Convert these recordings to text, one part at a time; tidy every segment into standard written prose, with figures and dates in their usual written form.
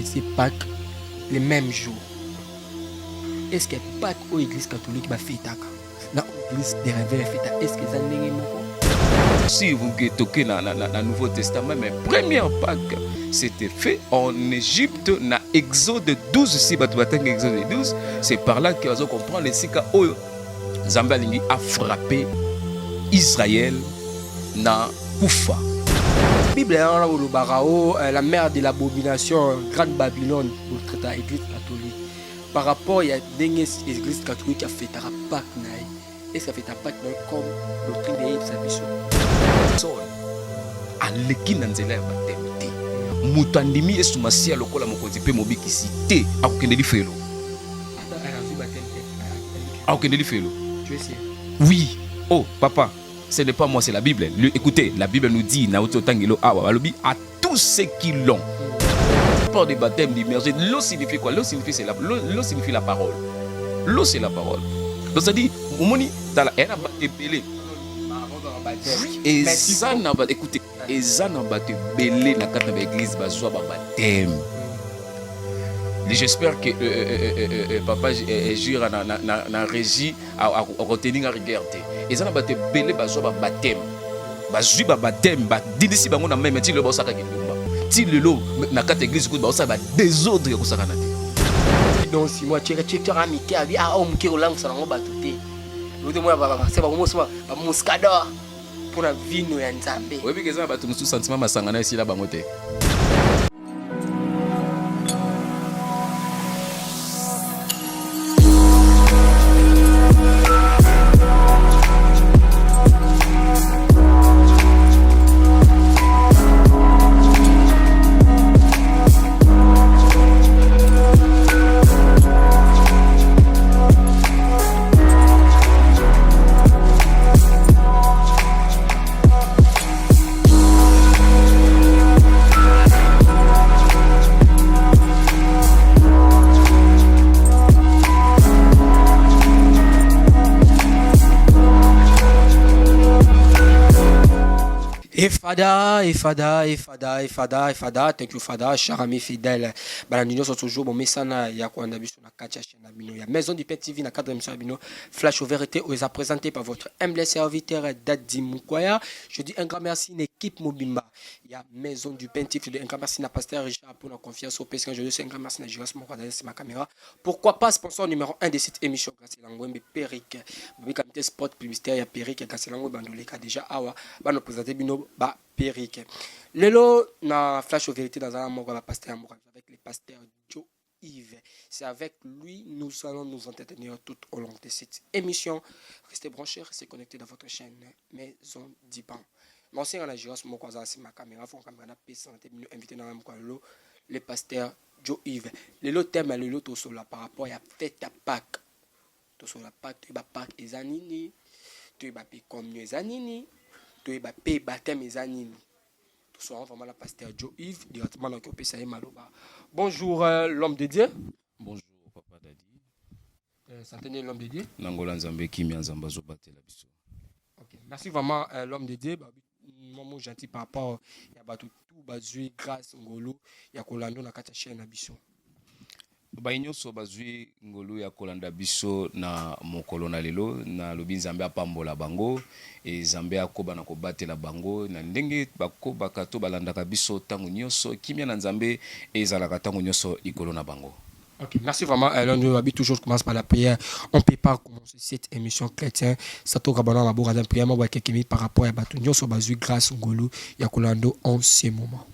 c'est Pâques les mêmes jours. Est-ce que Pâques aux églises catholiques va fêter dans l'église des réveils fêter est-ce que ça n'est pas si vous toquez dans le Nouveau Testament, mais première Pâques, c'était fait en Égypte, dans Exode 12, si Exode 12, c'est par là que vous comprenez les Sika où Zambé a frappé Israël dans Koufa. La Bible est la mère de l'abomination, grande Babylone, pour traiter l'église catholique. Par rapport à l'église catholique qui a fait Pâques, est-ce qu'elle fait Pâques comme doctrine de Yves aleki na nzela ya bateme te moto andimi yesu masiya lokola mokonzi mpe mobikisi te akokende lifelo akokende lifelo oui oh papa ce n'est pas moi c'est la Bible écoutez la Bible nous dit na otangelo awa balobi à tous ceux qui l'ont pour des baptêmes d'immersion l'eau signifie quoi l'eau signifie c'est l'eau signifie la parole l'eau c'est la parole donc ça dit omoni tala ena batepele et ça n'a pas écoutez et ça n'a pas belé dans la l'église bazwa baptême j'espère que papa jure na régie à retenir à regarder et ça n'a pas belé bazwa baptême bazwa baptême ba dindisi bango na même ti le bosaka kindumba ti le lo na kata église ko ba ba désordre ko saka na te donc si moi tu as mis qui a dit ah on qui rolang ça ngo batuté l'autre moi ba c'est ba mo ba muskador pour la vie nous ya nzambe oui parce que ça ba tout sentiment masangana ici là bango te. Fada, thank you Fada, cher ami fidèle. Nous sommes toujours bon messana ya kwanda biso na kacha chaîne bino ya Maison du Père TV na cadre émission bino Flash aux vérités aux a présenté par votre humble serviteur Daddy Mukwaya. Je dis un grand merci à l'équipe Mobimba. Il y a Maison du Père TV, un grand merci à Pasteur Richard pour la confiance au PSG. Je dis un grand merci à Jiras Mokwa c'est ma caméra. Pourquoi pas sponsor numéro 1 de cette émission grâce à Langwembe Peric. Le comité sport publicitaire ya Peric grâce à Langwembe Bandoleka déjà awa ba nous présenter bino ba Peric. Lelo na Flash aux vérités dans un mot pasteur avec le pasteur Joe Yves. C'est avec lui nous allons nous entretenir tout au long de cette émission. Restez branchés, restez connectés dans votre chaîne Maison d'Ipan. Merci à la Jiras Mokwaza, c'est ma caméra. Faut caméra na santé nous inviter dans le pasteur Joe Yves. Lelo thème lelo to sur la par rapport à fête à Pâques. To sur la Pâques, tu vas Pâques ezanini, tu vas payer comme ezanini, tu vas payer baptême ezanini. Tout ça vraiment la pasteur Joe Yves directement dans le PCA Maloba. Bonjour l'homme de Dieu. Bonjour papa Daddy. Centenaire l'homme de Dieu. Nangola Nzambe Kimia Nzamba Zobatela biso. OK. Merci vraiment l'homme de Dieu. Moi gentil par rapport ya batu tout bazui grâce ngolo ya kolando na kata chaîne na biso. Bainyoso bazui ngolo ya kolanda biso na mokolo na lelo na lobi Nzambe apambola bango e Nzambe akoba na kobatela bango na ndenge bakobaka to balandaka biso tango nyonso kimia na Nzambe ezalaka tango nyonso ikolo na bango. OK, merci vraiment. L'on habite toujours commence par la prière. On ne peut pas commencer cette émission chrétienne. Ça tourne à la bourre d'une prière. Moi, quelques minutes par rapport à Batunio, sur Bazu, grâce au Golo, Yakolando en ces moments.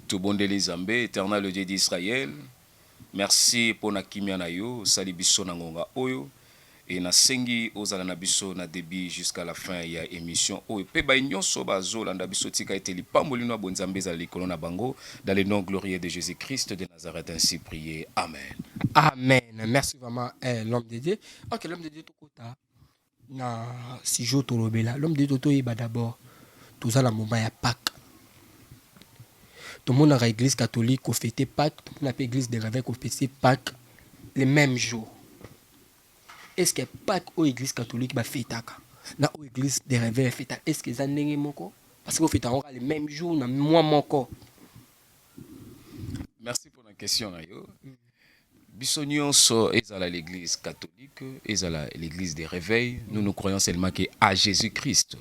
Tout bon de l'Isambé, éternel le Dieu d'Israël. Merci pour na kimia na yo, sali biso na ngonga oyo. Et na sengi ozala na biso na début jusqu'à la fin ya émission oyo. Pe ba nyonso bazo landa biso tika eteli pambolino bonzambe za likolo na bango dans le nom glorieux de Jésus-Christ de Nazareth ainsi prié. Amen. Amen. Merci vraiment l'homme de Dieu. OK, l'homme de Dieu to kota na si jour to lobela. L'homme de Dieu to yeba d'abord tout ça la moment ya Pâques. Tout le monde dans l'église catholique au fêter Pâques, tout le monde dans l'église des réveils au fêter Pâques les mêmes jours. Est-ce que Pâques aux églises catholiques va fêter na aux églises des réveils fêter est-ce que ça n'est moko parce que vous fêtez les mêmes jours na mois moko. Merci pour la question na yo. Biso nyonso ezala l'église catholique, ezala l'église des réveils, nous croyons seulement que à Jésus-Christ.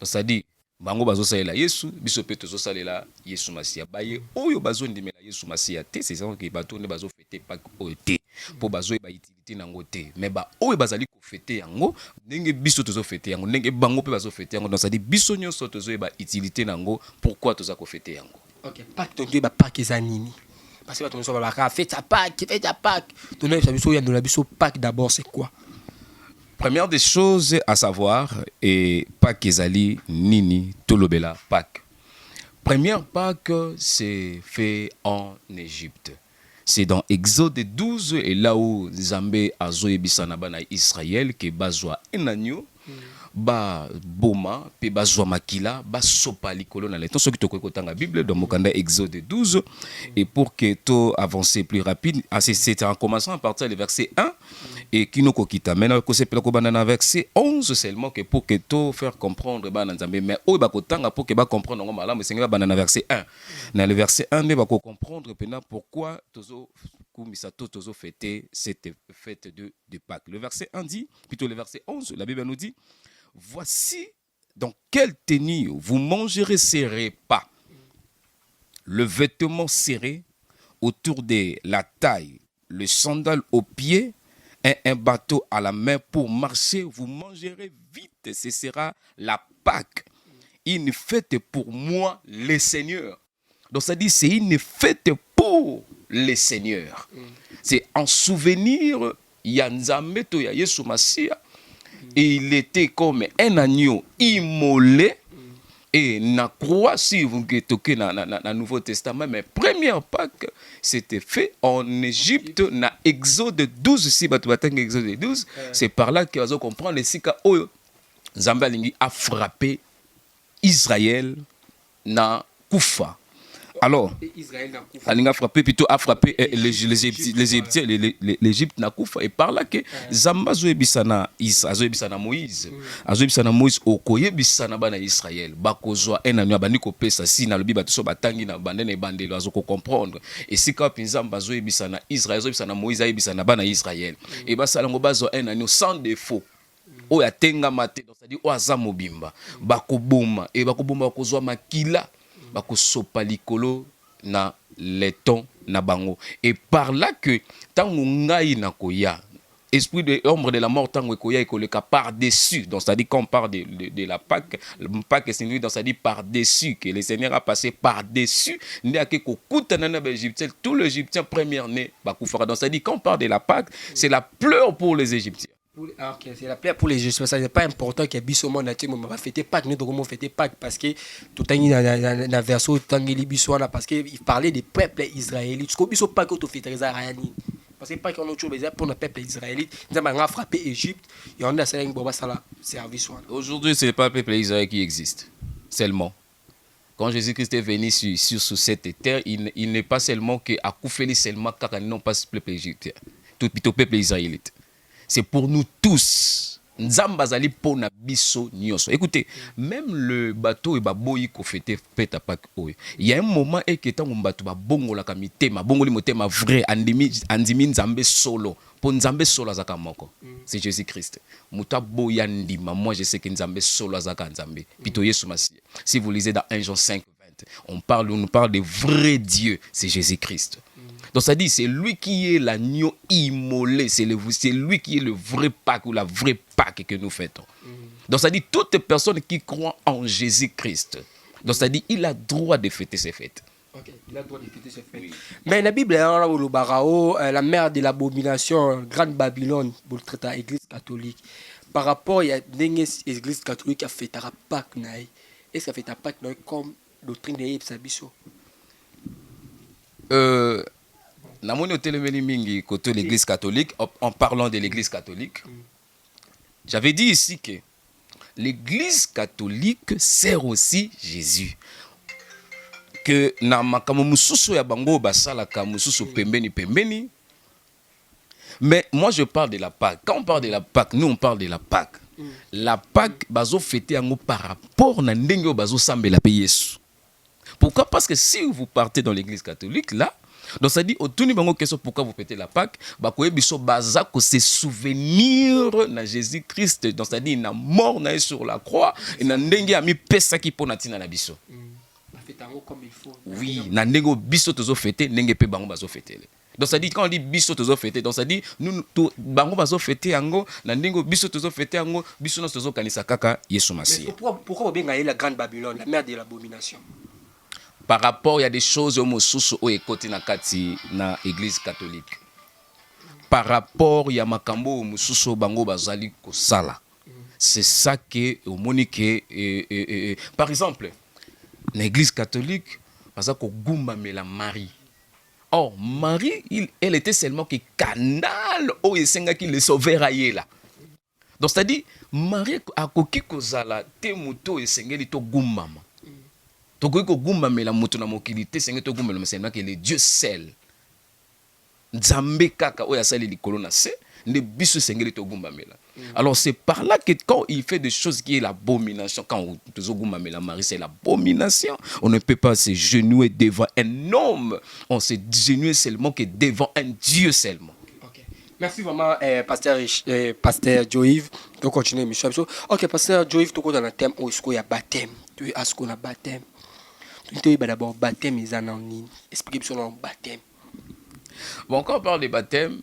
C'est-à-dire bango bazosalela Yesu, biso pe tozosalela Yesu Masiya. Baye oyo bazondimela Yesu Masiya te, c'est ça que bato ne bazo fêter pas oyo te. Po bazo ba utilité nango te. Mais ba oyo bazali ko fêter yango, ndenge biso tozo fêter yango, ndenge bango pe bazo fêter yango. Donc ça dit biso nyonso tozo ba utilité nango, pourquoi toza ko fêter yango? OK, Pâques tondier ba Pâques ezanini. Parce que bato nyonso ba fête à Pâques, fête à Pâques. Tondier ça biso ya ndola biso Pâques d'abord c'est quoi? Première des choses à savoir, et Pâques ezali nini tolobela Pâques. Première Pâques, c'est fait en Égypte. C'est dans Exode 12, et là où Zambé a zoyebisana bana Israël, que bazwa un agneau, ba boma, pe bazwa makila, ba sopa likolo na leton. Ce qui te dans la Bible, dans Mokanda Exode 12, et pour que tu avances plus rapide, c'est en commençant à partir du verset 1, et qui nous kokita. Maintenant, que c'est le verset 11 seulement, que pour que tu faire comprendre, mais au bakotanga pour que ba comprendre, mais c'est le verset 1. Dans le verset 1, mais ba comprendre pourquoi tozo fêter cette fête de Pâques. Le verset 1 dit, plutôt le verset 11, la Bible nous dit, voici dans quelle tenue vous mangerez ces repas. Le vêtement serré autour de la taille, le sandal aux pieds et un bateau à la main pour marcher. Vous mangerez vite. Ce sera la Pâque. Une fête pour moi, le Seigneur. Donc ça dit, c'est une fête pour le Seigneur. C'est en souvenir, il y a Nzambe to ya Yesu Masiya. Et il était comme un agneau immolé. Et na croix, si vous toquez dans le Nouveau Testament, mais première Pâque, c'était fait en Égypte, dans Exode 12. Si vous avez Exode 12, c'est par là que vous comprenez les sika où Zambé a frappé Israël na Koufa. Alors, il a frappé plutôt a frappé l'Égypte na Koufa, et par là que Zamba zoebisana Moïse, azoebisana Moïse okoye bisana bana Israël, bakozwa enanyo bandi ko pesa si na lobi bato so batangi na bandene bandelo azoko comprendre, et si ka pinzamba zoebisana Israël zoebisana Moïse ayebisana bana Israël, et basalango bazo enanyo sans défaut. O ya tenga mate, donc ça dit o aza mobimba, bakoboma et bakoboma bakozwa makila. Bakosopa likolo na leton na bango, et par là que tango ngai na koya esprit de l'ombre de la mort tango koya ekoleka par dessus, donc ça dit qu'on parle de la Pâque, Pâque c'est lui, donc ça dit par dessus que le Seigneur a passé par dessus ndeke ko kutana na Égyptien, tout l'Égyptien premier né bakufara, donc ça dit qu'on parle de la Pâque, c'est la pleure pour les Égyptiens. Ok, c'est la plaie pour les Égyptiens. Ça n'est pas important qu'il y ait bisouman na timo, mais va fêter Pâques, nous devons fêter Pâques parce que tout est dans verso tangi li bisouana, parce que il parlait des peuples israélites. Ce qu'on biso Pâques to fêter Zahani. Parce que Pâques on a toujours besoin pour le peuple israélite. Nous avons frappé Égypte et on a ça une boba sala service. Aujourd'hui, c'est pas le peuple israélien qui existe seulement. Quand Jésus-Christ est venu sur cette terre, il n'est pas seulement que à Koufeli seulement car ils n'ont pas le peuple égyptien, tout plutôt peuple israélite. C'est pour nous tous. Nzambazali pona biso nyonso. Écoutez, même le bateau et baboyi ko fêter fête à Pâques. Il y a un moment et que tant bateau ba bongo la kamite, ma bongo li motema vrai andimi nzambe solo. Pour nzambe solo azaka moko. C'est Jésus-Christ. Muta boya ndima, moi je sais que nzambe solo azaka nzambe. Pito Yesu Masiya. Si vous lisez dans 1 Jean 5, 20, on nous parle de vrai Dieu, c'est Jésus-Christ. Donc ça dit, c'est lui qui est l'agneau immolé, c'est lui qui est le vrai Pâques ou la vraie Pâques que nous fêtons. Donc ça dit, toute personne qui croit en Jésus-Christ, donc ça dit, il a droit de fêter ses fêtes. Ok, il a droit de fêter ses fêtes. Oui. Mais la Bible, la mère de l'abomination, Grande Babylone, pour l'église catholique, par rapport à l'église catholique qui a fait à Pâques, est-ce qu'elle a fait à Pâques comme doctrine de Yepsabiso? Namoni otelemeli mingi côté l'église catholique, en parlant de l'église catholique, j'avais dit ici que l'église catholique sert aussi Jésus. Que na makambo mususu ya bango basalaka mususu pembeni. Mais moi je parle de la Pâque. Quand on parle de la Pâque, nous on parle de la Pâque. La Pâque bazo fêter yango par rapport na ndenge bazo sambela pe Yesu. Pourquoi? Parce que si vous partez dans l'église catholique là, Donc ça dit, au tout niveau question pourquoi vous fêtez la Pâque, bah quoi biso baza que c'est souvenir na Jésus-Christ. Donc ça dit, il a mort na sur la croix, et na ndenge a mis pesa qui pona tina na biso. Comme il faut. Oui, na ndenge biso tozo fêter, ndenge pe bango bazo fêter. Donc ça dit quand on dit biso tozo fêter, donc ça dit nous bango bazo fêter yango, na ndenge biso tozo fêter yango, biso no tozo kanisa kaka Yesu Masia. Pourquoi vous bien la grande Babylone, la mère de l'abomination? Par rapport, il y a des choses au écoute na kati na église catholique. Par rapport, il y a makambo mususu bango bazali ko sala. C'est ça que au monique par exemple, l'église catholique baza ko gumba mela Marie. Or Marie, elle était seulement que canal au esenga qui le sauveur ayela. Donc c'est-à-dire Marie a koki ko zala te muto esengeli to gumbama. Tokoki kogumbamela moto na mokili te senge togumbamela seulement que le Dieu seul. Nzambe kaka oya sali likolo na se, ne biso sengeli togumbamela. Alors c'est par là que quand il fait des choses qui est l'abomination, quand on tozogumbamela Marie, c'est l'abomination. On ne peut pas se genouiller devant un homme, on se genouille seulement que devant un Dieu seulement. Merci vraiment, Pasteur Joyve. On continue l'émission. Ok, Pasteur Joyve, tu as un thème où il y a baptême. Tu as ce qu'on a baptême. Tu as d'abord baptême, ils en ont une. Expliquez-moi sur le baptême. Bon, quand on parle de baptême,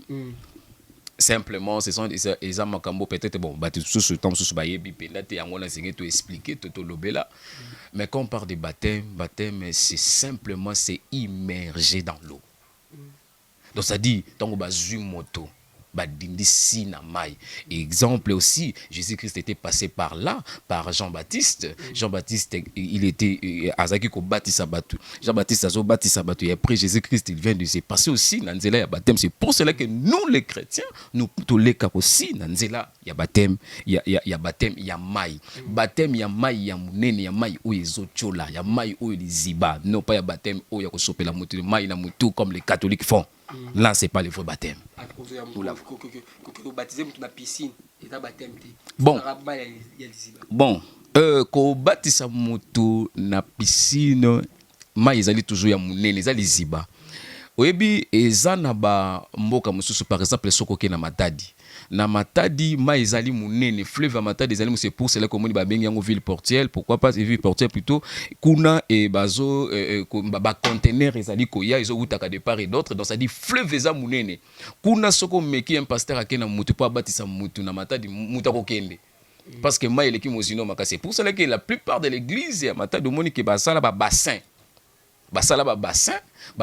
simplement, ce sont des amakambo peut-être, bon, sous ce temps, sous ce baye, là, tu as enseigné, tu expliqué, tu l'obéla. Mais quand on parle de baptême, c'est simplement, c'est immergé dans l'eau. Donc ça dit, tant qu'on base moto. Exemple aussi, Jésus-Christ était passé par là, par Jean-Baptiste. Jean-Baptiste, il était Azaki ko baptisa batu. Jean-Baptiste a baptisa batu. Et après Jésus-Christ, il vient de se passer aussi dans nzela ya baptême. C'est pour cela que nous les chrétiens, nous tous les cas aussi dans nzela ya baptême, ya baptême, ya mai. Baptême ya mai ya munene ya mai o ezochola, ya mai o liziba. Non pas ya baptême o ya ko sopela mutu mai na mutu comme les catholiques font. Là, c'est pas le vrai baptême. Bon, ko batisa mutu na piscine, ma ezali toujours ya munene, ezali ziba. Oyebi ezana ba mboka mususu par exemple soko ke na Matadi. Na Matadi ma ezali munene, fleuve Matadi ezali c'est pour cela que moni ba bengi yango ville portuaire, pourquoi pas ville portuaire plutôt kuna e bazo ba conteneur ezali koya ezo utaka de part et d'autre, donc ça dit fleuve eza munene. Kuna soko meki un pasteur akena mutu po abatisa mutu na Matadi muta ko kende. Parce que ma eleki mozino makase. Pour cela que la plupart de l'église ya Matadi moni ke basala ba bassin. Basala ba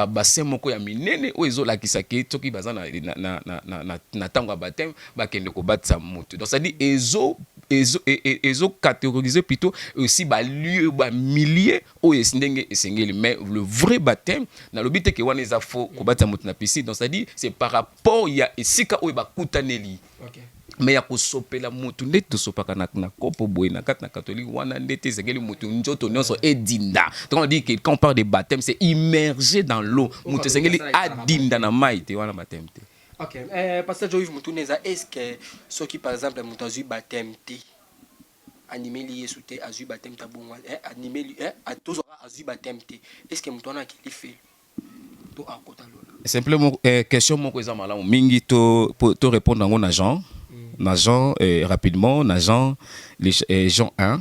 bassin moko ya minene o ezolakisa ke toki baza na tango ya baptême bakende ko batisa mutu. Donc ça dit ezo catégoriser plutôt aussi ba lieu ba milliers o esindenge esengeli, mais le vrai baptême na lobite ke wana eza faux ko batisa mutu na piscine. Donc ça dit c'est par rapport ya esika o ba kutaneli. OK. Mais ya kosopela mutu nde tosopaka na kopo boye na kat na catholique wana ndete ezengeli mutu njoto nyonso edinda. Donc on dit que quand on parle de baptême c'est immergé dans l'eau. Mutu ezengeli adinda na mai te wana baptême te. OK. Pasteur Joyve Mutuneza, est-ce que ceux qui par exemple mutu azu baptême te animé lié sous te azu baptême ta bon animé li a tous azu baptême te, est-ce que mutu na ki fait to akota lola? Simplement question moko eza malamu mingi to répondre ngo na Jean. Na Jean, rapidement, na Jean, Jean 1.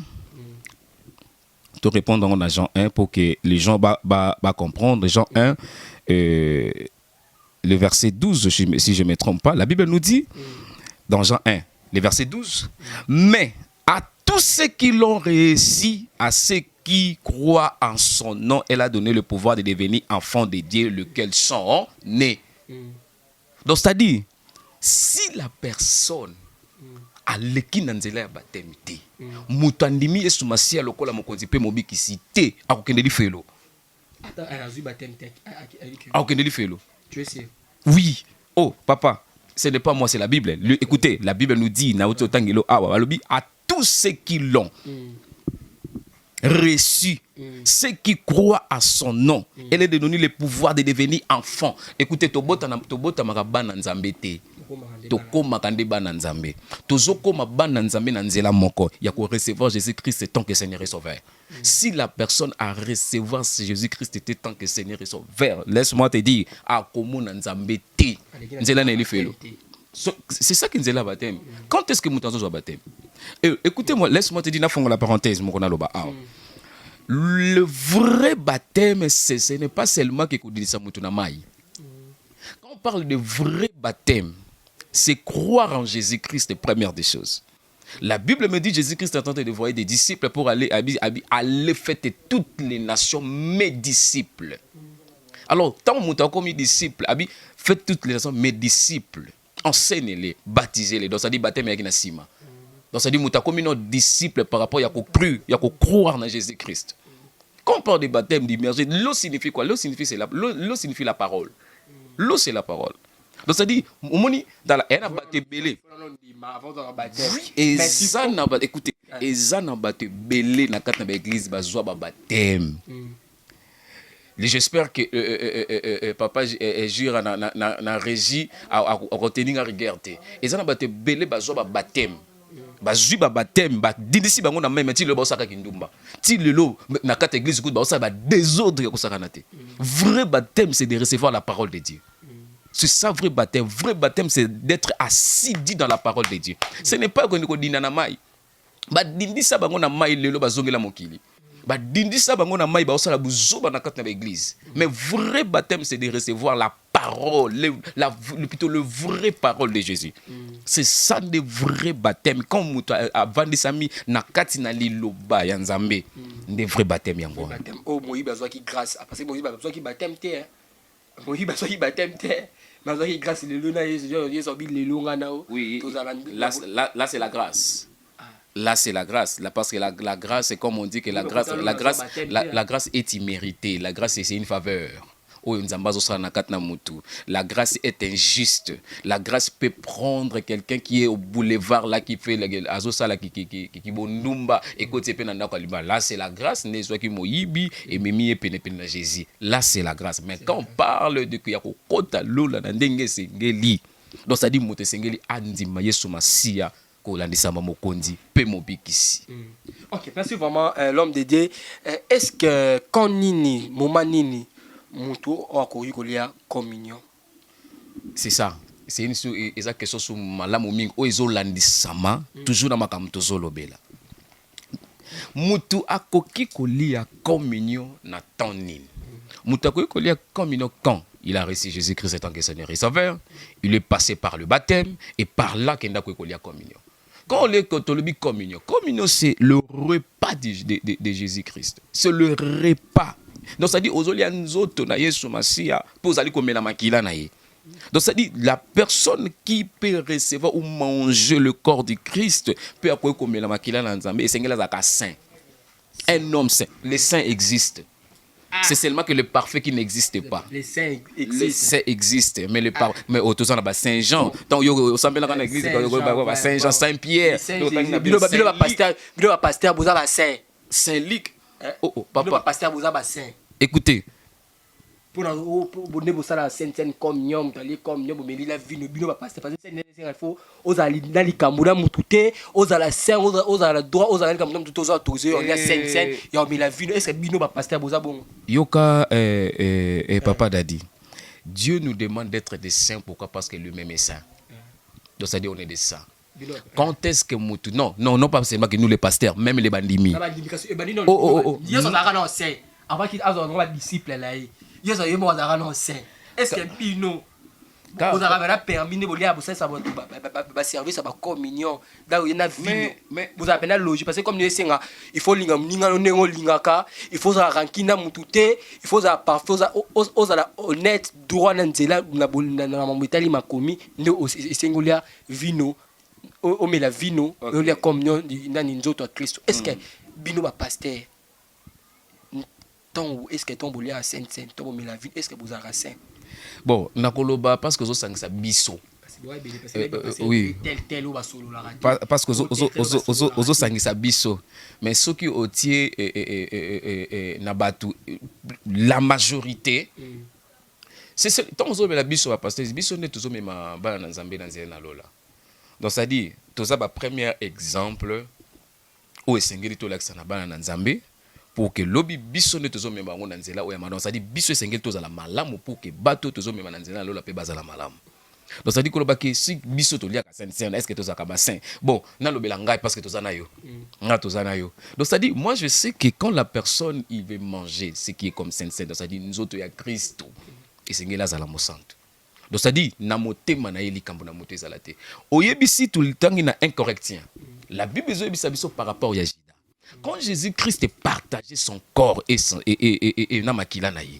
Te répondre à Jean 1 pour que les gens va comprendre. Jean 1, le verset 12, si je ne me trompe pas, la Bible nous dit, dans Jean 1, le verset 12, mais à tous ceux qui l'ont réussi, à ceux qui croient en son nom, elle a donné le pouvoir de devenir enfants de Dieu, lesquels sont nés. Donc, c'est-à-dire, si la personne aleki na nzela ya baptême te mutu andimi Yesu Masia lokola mokonzi pe mobikisi te akokende lifelo akokende lifelo. Tu es sûr? Oui. Oh papa, ce n'est pas moi, c'est la Bible. Écoutez, la Bible nous dit na otangelo awa balobi à tous ceux qui l'ont. reçu. Ceux qui croient à son nom, elle est donné le pouvoir de devenir enfant. Écoutez, tobota makabana nzambete. Tokoma kande bana nzambe. Tozokoma bana nzambe na nzela moko. Ya ko recevoir Jésus-Christ tant que Seigneur et Sauveur. Si la personne a recevoir Jésus-Christ tant que Seigneur et Sauveur, laisse-moi te dire, a komona nzambe te. Nzela na elifelo. C'est ça qui nous est là baptême. Quand est-ce que nous avons baptême? Écoutez-moi, laisse-moi te dire, na fongo la parenthèse, mon konaloba. Le vrai baptême, ce n'est pas seulement que Kodilisa Mutuna Mai. Quand on parle de vrai baptême, c'est croire en Jésus-Christ, première des choses. La Bible me dit Jésus-Christ est en train de envoyer des disciples pour aller faire toutes les nations mes disciples. Alors, tant que vous comme disciples, faites toutes les nations mes disciples. Enseignez-les, baptisez-les. Donc ça dit baptême avec Nassima. Donc ça dit que comme nos disciples par rapport à croire en Jésus-Christ. Quand on parle de baptême, d'immerger, l'eau signifie quoi? L'eau signifie la parole. L'eau c'est la parole. Donc ça dit, dans la haine à battre belé. Et ça n'a pas écoutez, et ça n'a pas belé dans l'église bazoa baptême. J'espère que papa jure na régie à retenir à regarder. Et ça n'a pas belé bazoa baptême. Bazui baptême ba dindisi bango na même ti le bosaka kindumba ti lelo na quatre église ko ba ça désordre ko saka naté. Vrai baptême c'est de recevoir la parole de Dieu. C'est ça vrai baptême. Vrai baptême c'est d'être assidu dans la parole de Dieu. Ce n'est pas qu'on dina na mai. Ba dindisa bango na mai lelo bazongela mokili. Ba dindisa bango na mai ba osala buzoba na kata na église. Mais vrai baptême c'est de recevoir la parole, plutôt le vrai parole de Jésus. C'est ça le vrai baptême. Quand muto avandi sami na kati na liloba ya Nzambe, le vrai baptême yango. Baptême oh Moïse besoin qui grâce parce que Moïse besoin qui baptême té. Moïse besoin qui baptême té. Besoin qui grâce le luna yeso bi le longa nao. Oui. Là c'est la grâce. Là, c'est la grâce. Là, parce que la grâce, c'est comme on dit que la grâce est imméritée. La grâce, c'est une faveur. La grâce est injuste. La grâce peut prendre quelqu'un qui est au boulevard, là, qui fait là, c'est la grâce. Là, c'est la grâce. Mais quand on parle de donc ça dit mote sengeli andima yesu masia ko landisa mokondi pe mobikisi. OK, merci vraiment l'homme de Dieu. Est-ce que quand nini moment nini muto akoyi kolia communion? C'est ça. C'est une question sur malamu mingi o ezolandisama toujours na makambo tozolobela. Mutu akoki kolia communion na temps nini? Mutu akoki kolia communion quand il a reçu Jésus-Christ en tant que Seigneur et Sauveur, il est passé par le baptême et par là qu'il a kolia communion. Quand on lit communion, communion c'est le repas de Jésus-Christ. C'est le repas. Donc ça dit ozoli nzoto na Yesu Masia pour aller comme la makila na ye. Donc ça dit la personne qui peut recevoir ou manger le corps du Christ peut après comme la makila na Nzambe et sengela zaka saint. Un homme saint, les saints existent. C'est seulement que le parfait qui n'existe pas. Les saints existent. Les saints existent, mais le mais autour de Saint-Jean. Donc au semble dans l'église Saint-Jean, Saint-Pierre. Bilo pasteur boza ba saint. Saint-Luc. Oh papa. Pasteur boza ba saint. Écoutez. Pour bonne bossa la sainte communion, d'aller communion bo meli la vie no bino ba pasteur parce que il faut ozali dali kamuna mutute, ozala saint, ozala droit, ozala kamuna mutute oza autorisé, on y a saint, ya meli la vie no est-ce que bino ba pasteur boza bon? Yoka papa Dadi. Dieu nous demande d'être des saints pourquoi? Parce que lui-même est saint. Donc ça dit on est des saints. Quand est-ce que mutu non pas seulement que nous les pasteurs, même les bandimi. Oh. Dieu sont là saint. Avant qu'il a un disciple là. Yo ça yemo azara non saint. Est-ce que bino vous avez permis de voler à vous ça va service à communion là où il y a vie mais vous avez la logique parce que comme nous senga il faut linga nengo lingaka il faut ça rankina mutute il faut ça parfois ça honnête droit na nzela na mamutali makomi ndo esengolia vino o me la vino o la communion na nzoto Christ. Est-ce que bino ba pasteur est-ce que ton bolia à saint ton me la vie est-ce que vous avez saint? Bon nakoloba parce que zo sangisa biso oui. Parce que ozo sangisa biso. Mais ceux qui otier nabatu la majorité. C'est tant que la biso parce que biso ne toujours même ba na Nzambe na nzela lola. Donc ça dit tout ça ba premier exemple où esengeli to lakisa na bana na Nzambe pour que lobi biso ne toujours même bango na nzela oya donc ça dit biso esengeli to za la malamu pour que bato toujours même na nzela lola pe baza la malamu. Donc ça dit que le baké si biso to liaka saint est-ce que to za ka bassin bon na lobela ngai parce que to za na yo nga to za na yo. Donc ça dit moi je sais que quand la personne il veut manger ce qui est comme saint donc ça dit nous autres ya Christ esengeli za la mosantu. Donc ça dit na motema na yeli kambo na moto ezala te oyebisi tout le temps na incorrectien la Bible ezobisa biso par rapport ya Judas quand Jésus-Christ partageait son corps et na makila na ye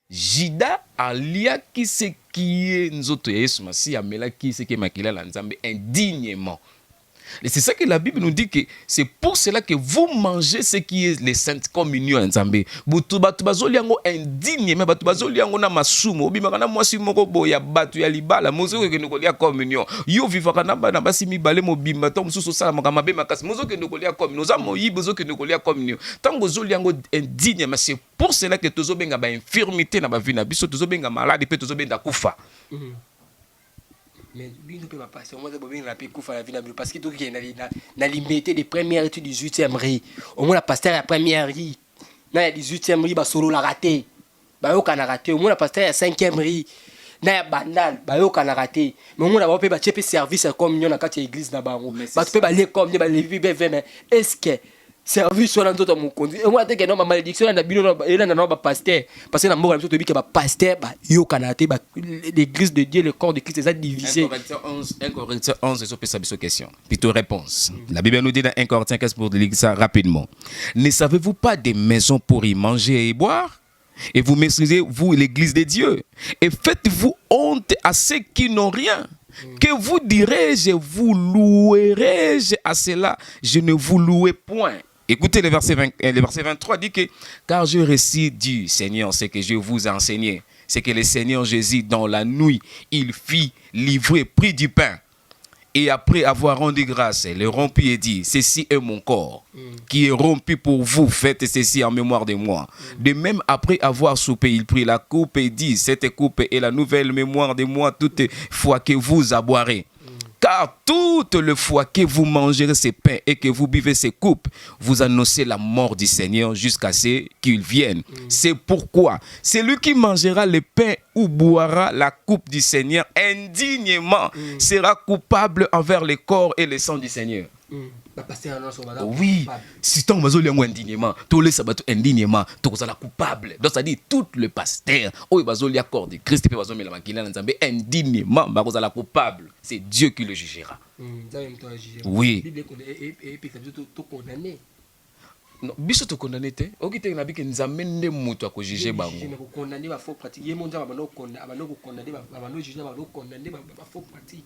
Judas alia qui ce qui est nzoto ya Yesu Masi amela qui ce qui est makila la Nzambe indignement. Et c'est ça que la Bible nous dit que c'est pour cela que vous mangez ce qui est les saintes communions Nzambe. Batu bazoli yango indigne mais batu bazoli yango na masumo obimaka na mwasi moko boya batu ya libala mozo ke ndokolia communion. Yo vivaka na bana basi mibale mobimba to mususu sala makamabe makasi mozo ke ndokolia communion. Za moyi bozo ke ndokolia communion. Tango zoli yango indigne mais c'est pour cela que tozo benga ba infirmité na ba vie na biso tozo benga malade pe tozo benda kufa. Mais lui ne peut pas passer. Moi, c'est la paix la vie parce que tout qui est dans limité des premières études du 18e riz. Au moins la pasteur la première riz. Dans la 18e riz, bah solo la raté. Bah yo kana raté. Au moins la pasteur la 5e riz. Dans la banal, bah yo kana raté. Mais au moins la peut pas cheper service comme nous dans quatre églises na bango. Bah tu peux pas aller comme les vivre mais est-ce que service sur l'autre mon conduit et moi dès que non ma malédiction na bino na na ba pasteur parce que na mboka biso to bi que ba pasteur ba yo kanate ba l'église de Dieu le corps de Christ est divisé. 1 Corinthiens 11 et ça biso question plutôt réponse la Bible nous dit dans 1 Corinthiens 15 pour lire ça rapidement ne savez-vous pas des maisons pour y manger et boire et vous maîtrisez vous l'église de Dieu et faites-vous honte à ceux qui n'ont rien. Que vous dirai-je, vous louerai-je à cela, je ne vous louerai point. Écoutez le verset 23 dit que car je récite du Seigneur ce que je vous ai enseigné, c'est que le Seigneur Jésus dans la nuit, il fit livrer, prit du pain et après avoir rendu grâce, il le rompit et dit ceci est mon corps qui est rompu pour vous, faites ceci en mémoire de moi. De même après avoir soupé, il prit la coupe et dit cette coupe est la nouvelle mémoire de moi toute fois que vous aboirez. Car toute le fois que vous mangerez ces pains et que vous buvez ces coupes, vous annoncez la mort du Seigneur jusqu'à ce qu'il vienne. C'est pourquoi celui qui mangera le pain ou boira la coupe du Seigneur indignement sera coupable envers le corps et le sang du Seigneur. Oui, si ton mazoli yango indignement, tous les sabbats indignement, tu la coupable. Donc ça dit tout le pasteur, oh bazoli accord de Christ peut bazoli la makila na Nzambe indignement, ba la coupable. C'est Dieu qui le jugera. Oui. Non, biso to condamné te. Okite na biki Nzambe nde mutu a ko juger bango. Condamné ba faux pratique. Yé mondia ba no condamné ba no juger ba no condamné ba faux pratique.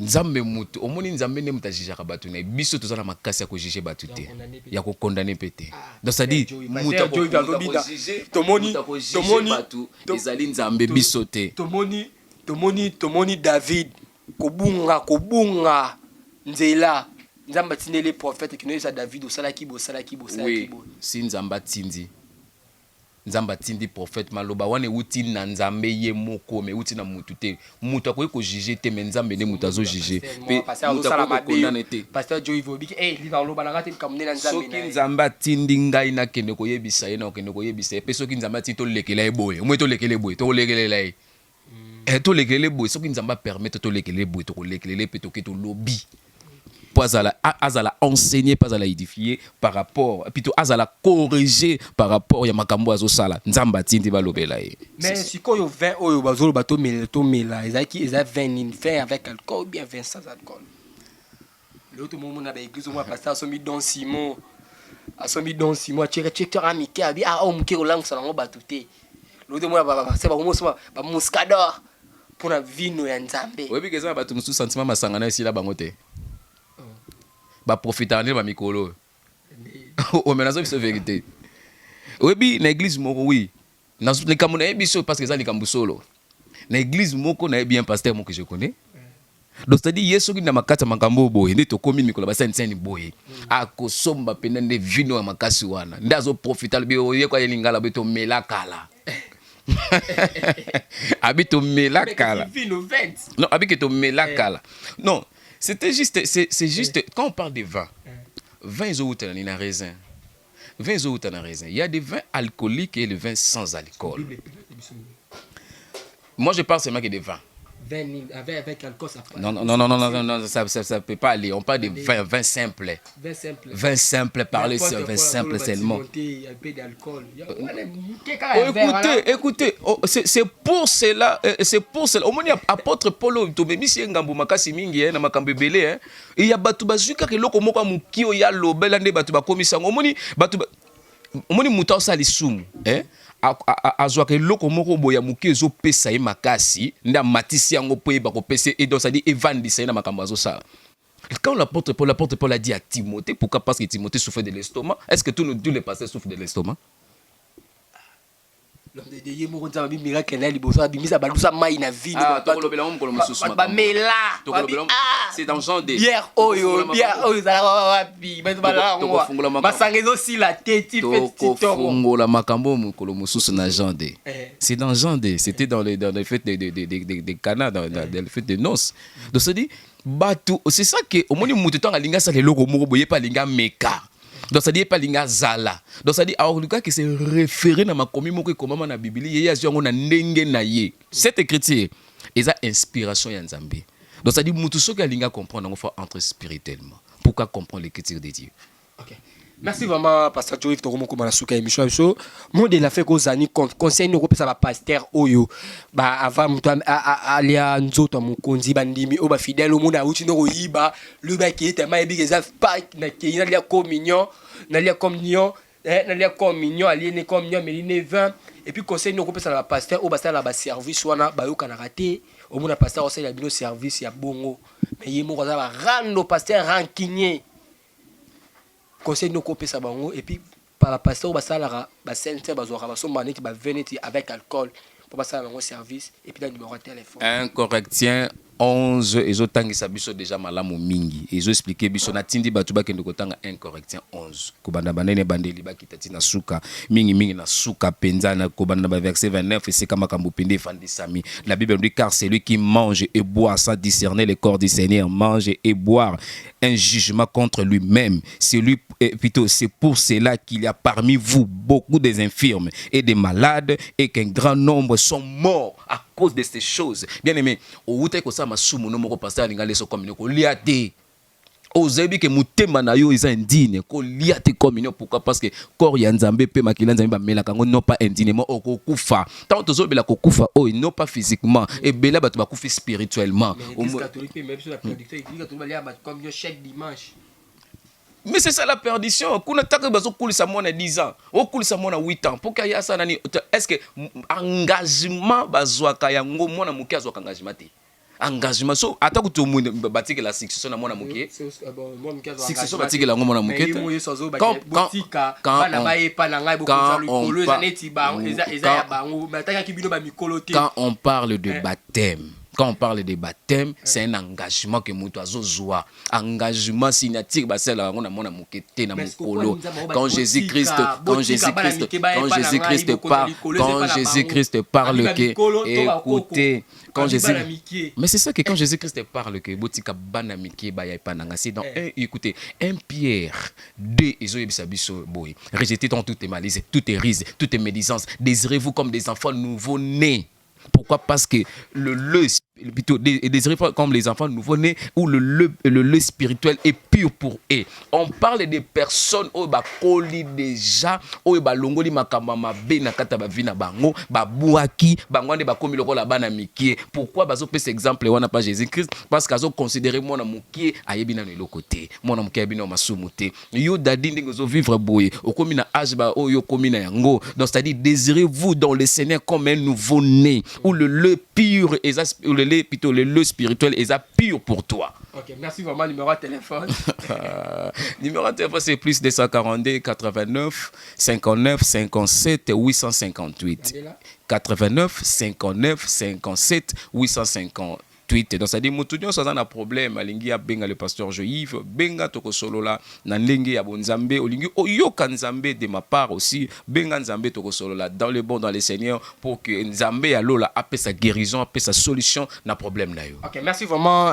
Nzambe mutu omoni Nzambe ne muta jijaka batu na biso tozala makasi ya ko juger batu te ya ko condamner pété donc ça dit muta ko juger tomoni batu ezali Nzambe biso te tomoni David kobunga nzela Nzamba tindi les prophètes qui nous disent David osala ki bo oui si Nzamba tindi Nzamba tindi prophète maloba wane uti na Nzambe ye moko me uti na mutu te mutu akoye ko juger te mais Nzambe ne mutu azo juger pe mutu akoye ko condamner te pasteur Joey Vobiki liva loba na ngati kamne na Nzambe soki Nzamba tindi ngai na kende ko yebisa ye na kende ko yebisa pe soki Nzamba tindi to lekela e boye mwe to lekele boye to lekelela e to lekele boye soki Nzamba permettre to lekele boye to lekele pe to ke to lobby pas à la enseigner, pas à la édifier par rapport, plutôt à la corriger par rapport à makambo azo sala. Nzamba tindi ba lobela. Mais si quand yo vin oyo bazolo bato mela, ils a vin avec alcool ou bien vin sans alcool. L'autre moment na ba église moi pasteur somi Don Simon. Asomi Don Simon checker amike abi o muke olang sala ngo batute. L'autre moment ba c'est ba muscador pour na vino ya Nzambe. Oui bi keza bato musu sentiment masangana ici là bangote. Ba profiter ba mikolo o menazo biso vérité oui bi na église moko oui na kamuna biso parce que ça likambu solo na église moko na bien pasteur moko que je connais. Donc c'est-à-dire yeso ki na makata makambo boye nde to komi mikolo basani tsani boye akosomba pena nde vino ya makasi wana ndazo profiter bi oye kwa yelingala beto melakala habito melakala non habito melakala non c'était juste c'est juste quand on parle de vin ils ont outé na raisin vin ils ont outé na raisin il y a des vins alcooliques et les vins sans alcool. Moi je parle seulement que des vins. Avec alcool, ça Non, ça peut pas aller. On parle de vin simple. Vin simple, parler sur vin simple seulement. Écoutez, c'est pour cela. Au moins, apôtre Paul, Tomemisi Ngambu Makasi Mingi, na makambe belé, il y a batu bazuka ke loko moka mukio ya lobela nde batu bakomisa. Au moins, muta osali sumu, azwaka eloko moko boya moke ezopesa ye makasi nde amatisi yango mpo yeba kopesa et donc ça dit evandisa ye na makambo azosala. Quand l'apôtre Paul a dit à Timothée, pourquoi? Parce que Timothée souffrait de l'estomac. Est-ce que tous les pasteurs souffrent de l'estomac? C'est dans genre de c'est dans genre de c'était dans le fait de Cana dans le fait de noces. Donc ça dit c'est ça que au moins mutu tanga linga sa le logo moko boye pa linga meka. Donc ça dit pas linga zala. Donc ça dit alors le gars qui s'est référé dans ma commune moko komama na Bible yeye azio na ndenge na ye. Cette écriture eza inspiration ya Nzambe. Donc ça dit mutu soki alinga comprendre on faut entrer spirituellement. Pourquoi comprendre l'écriture de Dieu? OK. Merci vraiment pasteur Joël Toromoko Malasuka émission so modèle a fait kozani conseil no kopesa ba pasteur oyo ba avant mutu alia nzoto mukonzi bandimi o ba fidèle o mona uti no yiba le ba qui était ma ebi za pas na ki na lia communion na lia communion aliéné communion mais 20 et puis conseil no kopesa ba pasteur o ba sala ba service wana ba yoka na raté o mona pasteur o sala bino service ya bongo mais yemo ko za ba rando pasteur rancunier conseil no kopé ça bango et puis par la pasteur basala ba center bazora basomba neti ba veneti avec alcool pour passer bango service et puis le numéro de téléphone 1 Corinthiens 11 ezotangisa biso déjà malamu mingi ezoexpliquer biso na tindi batu bakende kotanga 1 Corinthiens 11 kobanda banene bandeli bakitati na suka mingi na suka penzana kobanda ba verset 29 et c'est comme makambo pende fandisami la Bible dit car c'est lui qui mange et boit sans discerner le corps du Seigneur mange et boire un jugement contre lui-même c'est pour cela qu'il y a parmi vous beaucoup des infirmes et des malades et qu'un grand nombre sont morts à cause de ces choses. Bien aimé, au outé ko sa masumu no moko pasteur lingale so communion ko liate. Ozebi ke mutema na yo isa indigne ko liate communion pourquoi parce que corps ya Nzambe pe makila Nzambe ba melaka ngo non pas indignement okokufa. Tant to zobela kokufa non pas physiquement et bela batu bakufa spirituellement. L'église catholique même sur la prédiction l'église catholique ba communion chaque dimanche. Mais c'est ça la perdition. Kuna taka bazo kulisa mona 10 ans, o kulisa mona 8 ans. Pourquoi ya ça nani? Est-ce que engagement bazwaka yango mona muke azwaka engagement te? Engagement so atako to mu batike la succession na mona muke. Succession batike la mona muke. Quand on parle de baptême, c'est un engagement que mutu azozoa. Engagement signature basela ngona mona mukete na mukolo. Quand Jésus-Christ parle que écoutez quand Jésus mais c'est ça que quand Jésus-Christ parle que botika bana miki ba ya pananga c'est dans écoutez 1 Pierre 2 ezoyebisa biso boy rejetez donc toutes les malices toutes les rises toutes les médisances désirez-vous comme des enfants nouveau-nés. Pourquoi? Parce que le lait plutôt désiré comme les enfants nouveau-nés où le lait spirituel est pur pour eux. On parle des personnes où ba koli déjà où ba longoli makamba mabe na kata ba vina bango ba buaki bango ne ba komi lokola bana mikie. Pourquoi bazo pe cet exemple wana pas Jésus-Christ parce qu'ils ont considéré mona mukie ayebi na le côté mona mukie bino masumuté yo dadi ndingo zo vivre boye okomi na âge ba oyo komi na yango donc c'est-à-dire désirez-vous dans le Seigneur comme un nouveau-né où le lait pur et le plutôt le spirituel est pur pour toi. Ok, merci vraiment. Numéro de téléphone. Numéro de téléphone, c'est plus 242 89 59 57 858. 89 59 57 858. Donc, c'est-à-dire, nous avons un problème. Alingi a benga le pasteur Joïve, benga toko solo la, nanlingi a bon Nzambe, olingi oyoka Nzambe de ma part aussi, benga Nzambe toko solo la, dans le bon, dans les seigneurs, pour que Nzambe a l'ola, apé sa guérison, apé sa solution, na problème là yo. Ok, merci vraiment.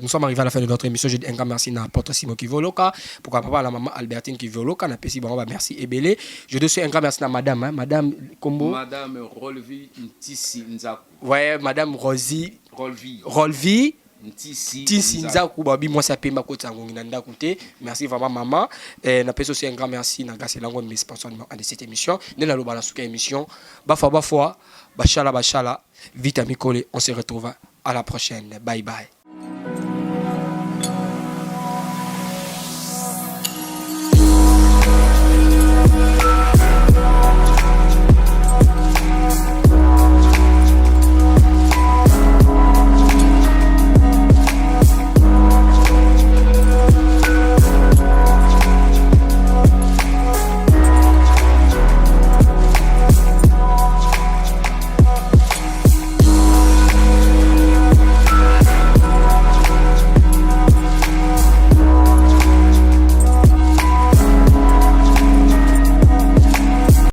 Nous sommes arrivés à la fin de notre émission. Je dis un grand merci à Porte Simon qui voloka, pour papa la maman Albertine qui voloka, na pesi bon merci Ebele. Je dois un grand merci à madame, hein, madame Combo. Madame Rolvi Ntisi Nzaku. Ouais, madame Rosie. Rolvi Tisi Nzaku babi moi ça pemba ko tsango nginanda koute. Merci vraiment maman. Na peso aussi un grand merci na grâce lango mes sponsors de cette émission. Nena lo bala suka émission. Bafwa bachala vite amikole, on se retrouve à la prochaine. Bye bye.